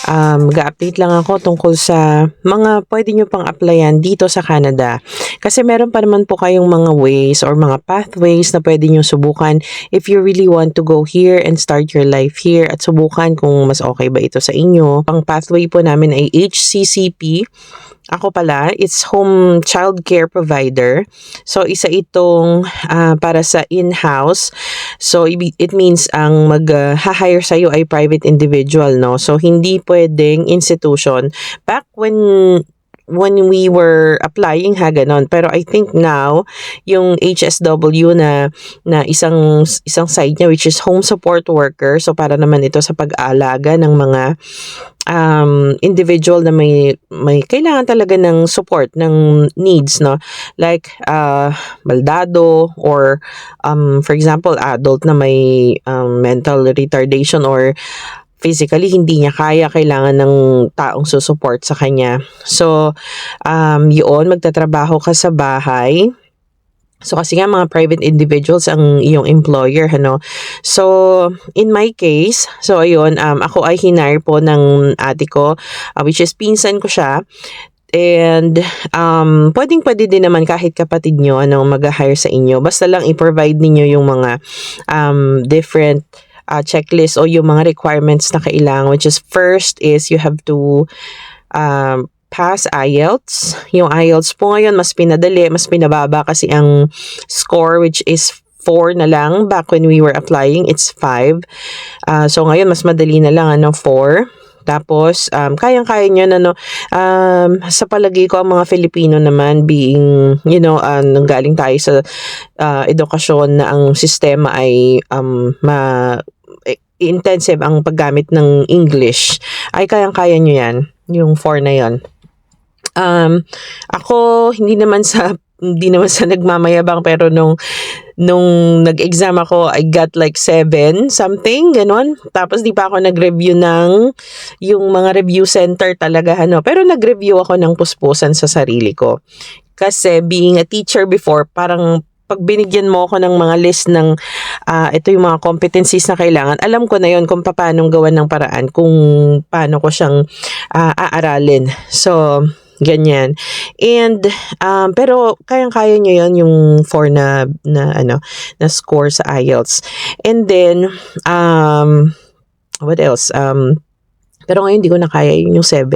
Mag-update lang ako tungkol sa mga pwede nyo pang applyan dito sa Canada. Kasi meron pa naman po kayong mga ways or mga pathways na pwede nyo subukan if you really want to go here and start your life here at subukan kung mas okay ba ito sa inyo. Ang pathway po namin ay HCCP. Ako pala, it's Home Child Care Provider. So, isa itong para sa in-house. So, it means ang mag-hire sa'yo ay private individual, no? So, hindi pwedeng institution. Back when we were applying ganon. Pero I think now yung HSW na isang side niya which is home support worker, so para naman ito sa pag-aalaga ng mga individual na may kailangan talaga ng support ng needs, no, like baldado or for example adult na may mental retardation or physically hindi niya kailangan ng taong susupport sa kanya. So, yun, magtatrabaho ka sa bahay. So, kasi nga mga private individuals ang iyong employer, ano. So, in my case, so ayun, ako ay hinire po ng ate ko, which is pinsan ko siya. And pwede din naman kahit kapatid nyo mag-hire sa inyo. Basta lang i-provide ninyo yung mga different checklist o yung mga requirements na kailangan, which is first is you have to pass IELTS. Yung IELTS po ngayon mas pinadali, mas pinababa kasi ang score which is 4 na lang. Back when we were applying, it's 5. So ngayon mas madali na lang 4. Tapos, kayang-kaya nyo na, sa palagi ko, ang mga Filipino naman being, nanggaling tayo sa edukasyon na ang sistema ay intensive ang paggamit ng English, ay kayang-kaya nyo yan, yung 4 na yan. Ako, hindi naman sa nagmamayabang, pero nung nag-exam ako, I got like 7 something, ganon. Tapos di pa ako nag-review ng yung mga review center talaga, pero nag-review ako ng puspusan sa sarili ko. Kasi being a teacher before, parang pag binigyan mo ako ng mga list ng ito yung mga competencies na kailangan, alam ko na yon kung paano gawan ng paraan, kung paano ko siyang aaralin. So, ganyan. And pero kayang-kaya niyo 'yon yung 4 na score sa IELTS. And then what else? Pero ngayon hindi ko na kaya yung 7.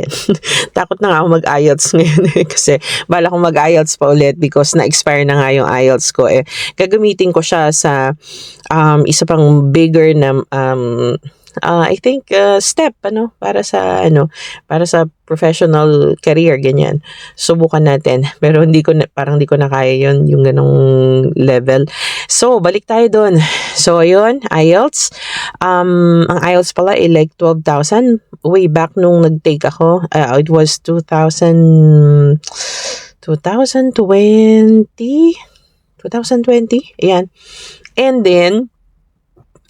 Takot na nga ako mag-IELTS ngayon kasi bala kong mag-IELTS pa ulit because na-expire na nga yung IELTS ko. Gagamitin ko siya sa isa pang bigger na I think step para sa professional career, ganyan. Subukan natin. Pero parang hindi ko na kaya yung ganong level. So, balik tayo doon. So, ayun, IELTS. Ang IELTS pala ay like 12,000 way back nung nag-take ako. It was 2020. Ayan. And then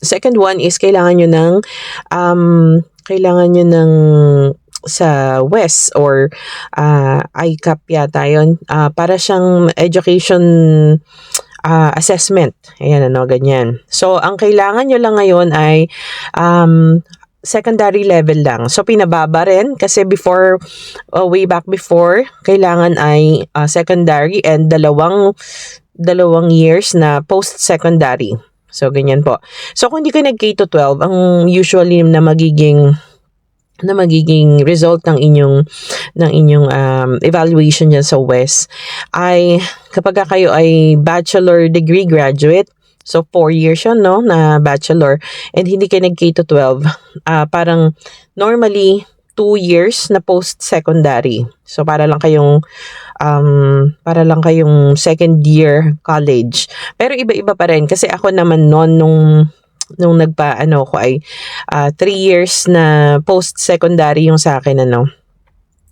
second one is kailangan nyo ng sa WES or ICAP yata yun. Para siyang education assessment. Ayan, ganyan. So, ang kailangan nyo lang ngayon ay secondary level lang. So, pinababa rin kasi before, way back before, kailangan ay secondary and dalawang years na post-secondary. So, ganyan po. So, kung hindi ka nag-K to 12, ang usually na magiging result ng inyong evaluation dyan sa WES ay kapag kayo ay bachelor degree graduate, so 4 years yun, na bachelor, and hindi kayo nag-K to 12, parang normally 2 years na post-secondary. So, para lang kayong second year college. Pero iba-iba pa rin. Kasi ako naman nung ko ay 3 years na post-secondary yung sa akin,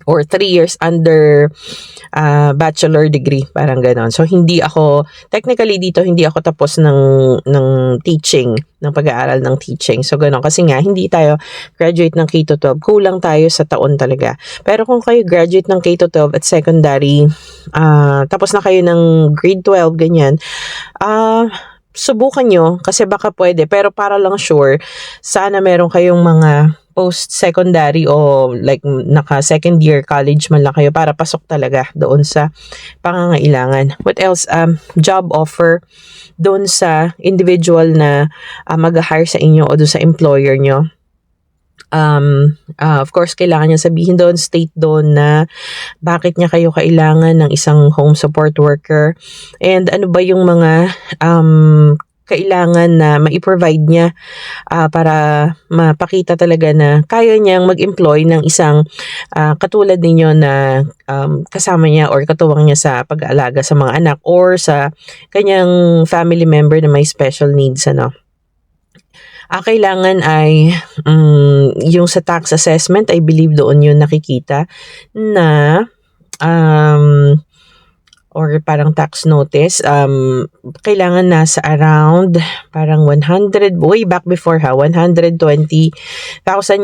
or 3 years under bachelor degree, parang ganon. So, technically dito, hindi ako tapos ng teaching, ng pag-aaral ng teaching. So, ganon. Kasi nga, hindi tayo graduate ng K to 12. Kulang tayo sa taon talaga. Pero kung kayo graduate ng K to 12 at secondary, tapos na kayo ng grade 12, ganyan, subukan nyo kasi baka pwede. Pero para lang sure, sana meron kayong mga post-secondary o like naka second year college man lang kayo para pasok talaga doon sa pangangailangan. What else? Job offer doon sa individual na mag-hire sa inyo o doon sa employer nyo. Of course, kailangan niya sabihin doon, state doon na bakit niya kayo kailangan ng isang home support worker and ano ba yung mga kailangan na mai-provide niya para mapakita talaga na kaya niyang mag-employ ng isang katulad ninyo na kasama niya or katuwang niya sa pag-aalaga sa mga anak or sa kanyang family member na may special needs, ano. Kailangan ay yung sa tax assessment, I believe doon yun nakikita na or parang tax notice, kailangan nasa around parang 100, way back before 120,000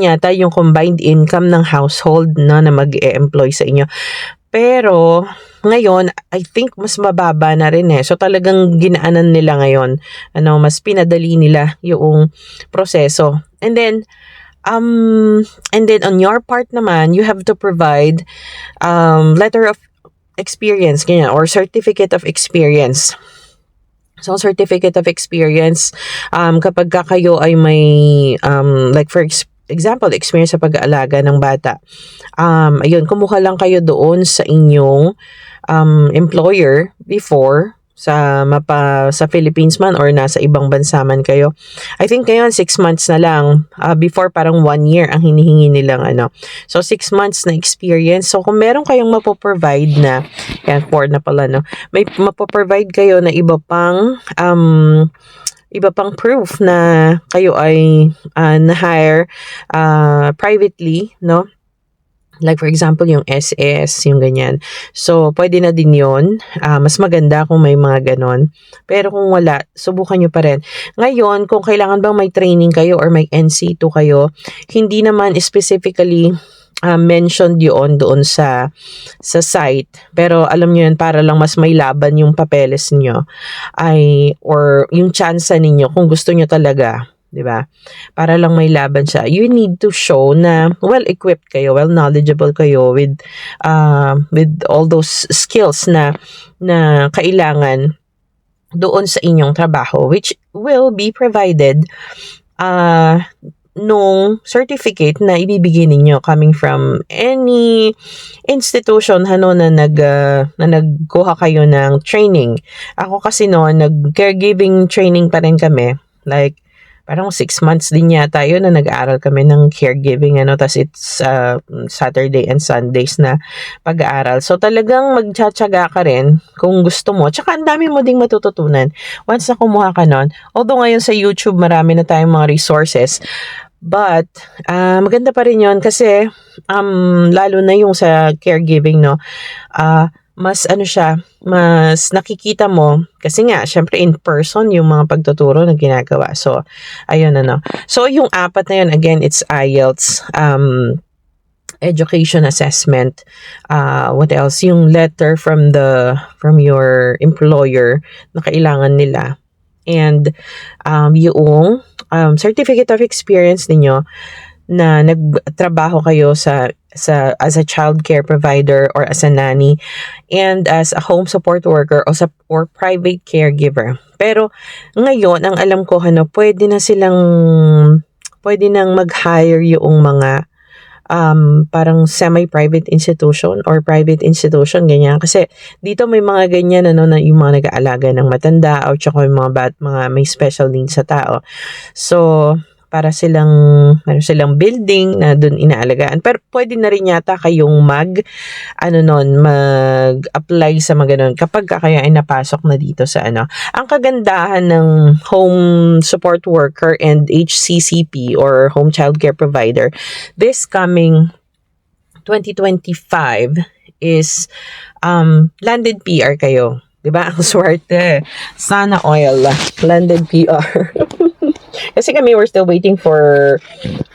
yata yung combined income ng household na mag-e-employ sa inyo. Pero ngayon, I think mas mababa na rin eh. So talagang ginaanan nila ngayon. Mas pinadali nila yung proseso. And then on your part naman, you have to provide letter of experience, ganyan, or certificate of experience. So, certificate of experience, kapag kayo ay may, like for example, experience sa pag-aalaga ng bata. Ayun, kumuha lang kayo doon sa inyong employer before sa Philippines man or nasa ibang bansa man kayo. I think ngayon 6 months na lang. Before parang 1 year ang hinihingi nilang So 6 months na experience. So kung meron kayong mapoprovide na, yan 4 na pala, no? May mapoprovide kayo na iba pang proof na kayo ay na-hire privately, no? Like for example, yung SS, yung ganyan. So, pwede na din yun. Mas maganda kung may mga ganon. Pero kung wala, subukan nyo pa rin. Ngayon, kung kailangan bang may training kayo or may NC2 kayo, hindi naman specifically mentioned yun doon sa site. Pero alam nyo yun, para lang mas may laban yung papeles nyo or yung chance ninyo kung gusto nyo talaga. Diba? Para lang may laban siya. You need to show na well-equipped kayo, well-knowledgeable kayo with all those skills na kailangan doon sa inyong trabaho, which will be provided nung certificate na ibibigay ninyo coming from any institution na nagkuha kayo ng training. Ako kasi nag-caregiving training pa rin kami. Like, parang 6 months din yata yun na nag-aaral kami ng caregiving, tas it's Saturday and Sundays na pag-aaral. So talagang magtsatsaga ka rin kung gusto mo. Tsaka ang dami mo ding matututunan once na kumuha ka nun. Although ngayon sa YouTube marami na tayong mga resources, but maganda pa rin yun kasi lalo na yung sa caregiving, no, mas mas nakikita mo kasi nga syempre in person yung mga pagtuturo na ginagawa. So ayun, so yung 4 na yun, again, it's IELTS, education assessment, what else, yung letter from your employer na kailangan nila, and yung certificate of experience ninyo na nagtrabaho kayo as a child care provider or as a nanny and as a home support worker or private caregiver. Pero ngayon, ang alam ko, pwede nang mag-hire yung mga parang semi-private institution or private institution, ganyan. Kasi dito may mga ganyan, na yung mga nag-aalaga ng matanda o tsaka yung mga may special needs sa tao. So, para meron silang building na doon inaalagaan. Pero pwede na rin yata kayong mag-apply sa mga ganun kapag kayo ay napasok na dito sa Ang kagandahan ng home support worker and HCCP or home child care provider this coming 2025 is landed PR kayo. Diba? Ang swerte. Sana all. Landed PR. Kasi kami, we're still waiting for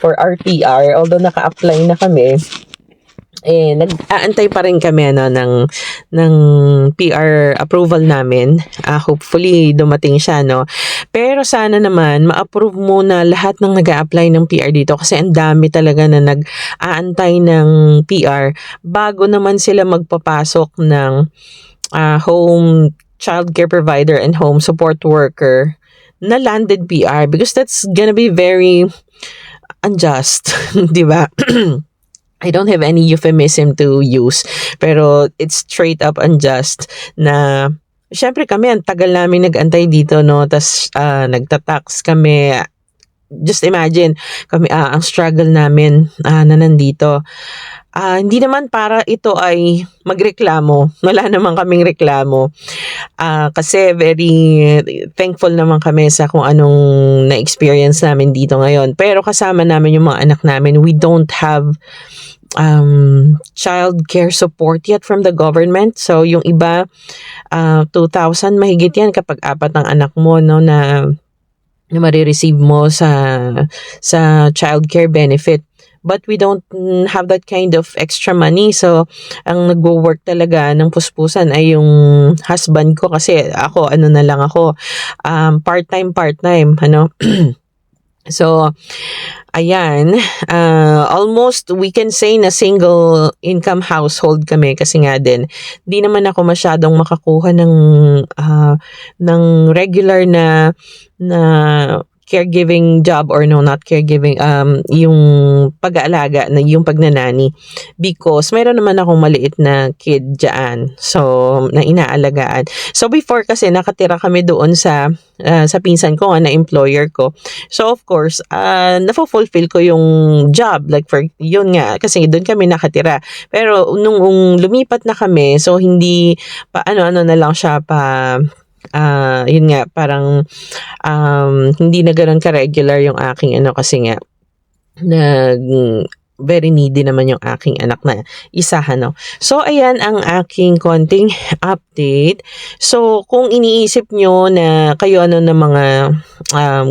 our PR. Although naka-apply na kami. nag-aantay pa rin kami ano, ng PR approval namin. Hopefully, dumating siya, no? Pero sana naman, ma-approve muna lahat ng nag-a-apply ng PR dito kasi ang dami talaga na nag-aantay ng PR bago naman sila magpapasok ng home child care provider and home support worker na landed PR because that's gonna be very unjust, di ba? I don't have any euphemism to use, pero it's straight up unjust na syempre kami ang tagal namin nag-antay dito, no? Tas nagtatax kami. Just imagine kami ang struggle namin na nandito. Hindi naman para ito ay magreklamo. Wala naman kaming reklamo. Kasi very thankful naman kami sa kung anong na-experience namin dito ngayon. Pero kasama namin yung mga anak namin. We don't have child care support yet from the government. So yung iba 2,000 mahigit yan kapag 4 ang anak mo, no, na marireceive mo sa child care benefit. But we don't have that kind of extra money. So, ang nagwo-work talaga ng puspusan ay yung husband ko kasi ako, na lang ako, part-time, ano. So, ayan, almost we can say na single income household kami kasi nga din, di naman ako masyadong makakuha ng regular na caregiving job or no, not caregiving, yung pag-aalaga, na yung pagnanani because mayroon naman akong maliit na kid dyan, so na inaalagaan. So before kasi nakatira kami doon sa pinsan ko na employer ko. So of course, na-fulfill ko yung job, like for yun nga kasi doon kami nakatira. Pero nung lumipat na kami, so hindi pa ano na lang siya pa yun nga parang hindi na ganoon ka-regular yung aking kasi nga very needy naman yung aking anak na isa, no. So, ayan ang aking konting update. So, kung iniisip nyo na kayo na mga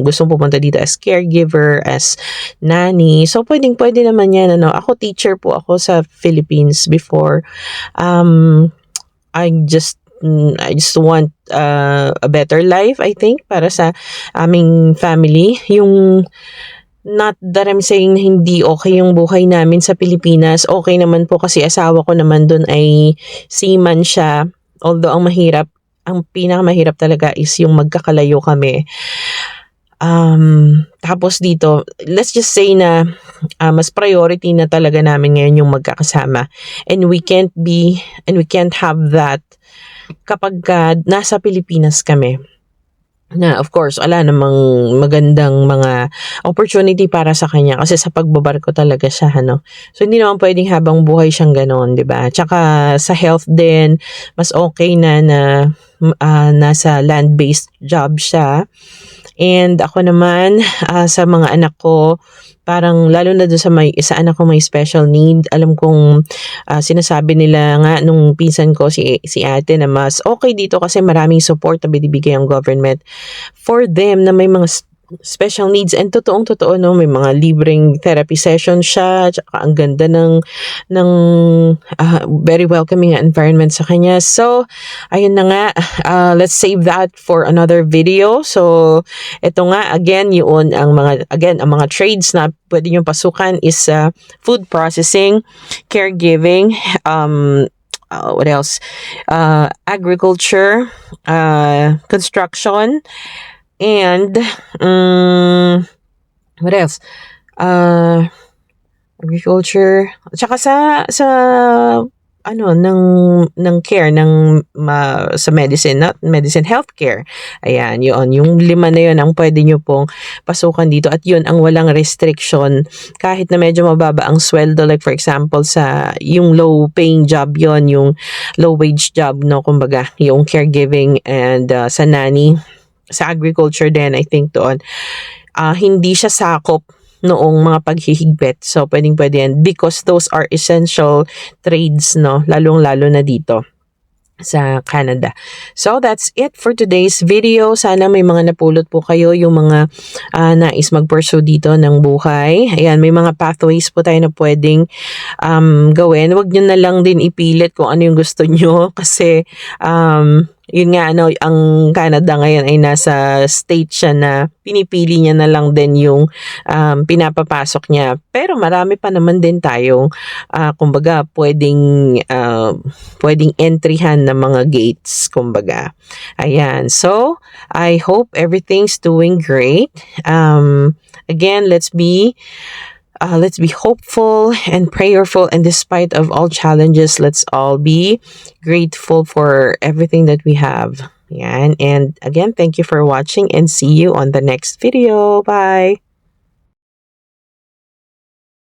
gustong pumunta dito as caregiver, as nanny, so pwede naman yan, ano. Ako, teacher po ako sa Philippines before. I just want a better life, I think, para sa aming family. Yung not that I'm saying hindi okay yung buhay namin sa Pilipinas. Okay naman po kasi asawa ko naman doon ay seaman siya. Although ang pinakamahirap talaga is yung magkakalayo kami. Tapos dito, let's just say na mas priority na talaga namin ngayon yung magkakasama. And we can't have that kapag nasa Pilipinas kami. Na of course, wala namang magandang mga opportunity para sa kanya kasi sa pagbabarko talaga siya, ano. So, hindi naman pwedeng habang buhay siyang gano'n, di ba? Tsaka sa health din, mas okay na nasa land-based job siya. And ako naman, sa mga anak ko, parang lalo na doon sa anak ko may special need. Alam kong sinasabi nila nga nung pinsan ko si ate na mas okay dito kasi maraming support na binibigay ang government for them na may mga special needs. And totoo, no, may mga libreng therapy session siya, tsaka ang ganda ng very welcoming environment sa kanya. So, ayun na nga, let's save that for another video. So, ito nga, again, ang mga trades na pwede nyo pasukan is food processing, caregiving, what else? Agriculture, construction, and what else? Agriculture. Tsaka sa ng care sa medicine healthcare. Ayan, yung 5 na yun ang pwede nyo pong pasukan dito at yun ang walang restriction kahit na medyo mababa ang sweldo, like for example sa yung low paying job yon, yung low wage job, no, kumbaga yung caregiving and sa nanny, sa agriculture din, I think doon hindi siya sakop noong mga paghihigpit. So, pwede yan because those are essential trades, no? Lalong-lalo na dito. sa Canada. So that's it for today's video. Sana may mga napulot po kayo, yung mga nais mag-pursue dito ng buhay. Ayan, may mga pathways po tayo na pwedeng gawin. Huwag nyo na lang din ipilit kung ano yung gusto nyo kasi yun nga, ang Canada ngayon ay nasa state siya na pinipili niya na lang din yung pinapapasok niya. Pero marami pa naman din tayong kumbaga pwedeng entryhan ng mga gates, kumbaga. Ayan. So, I hope everything's doing great. Again, let's be hopeful and prayerful, and despite of all challenges, let's all be grateful for everything that we have. Yan. And again, thank you for watching and see you on the next video. Bye!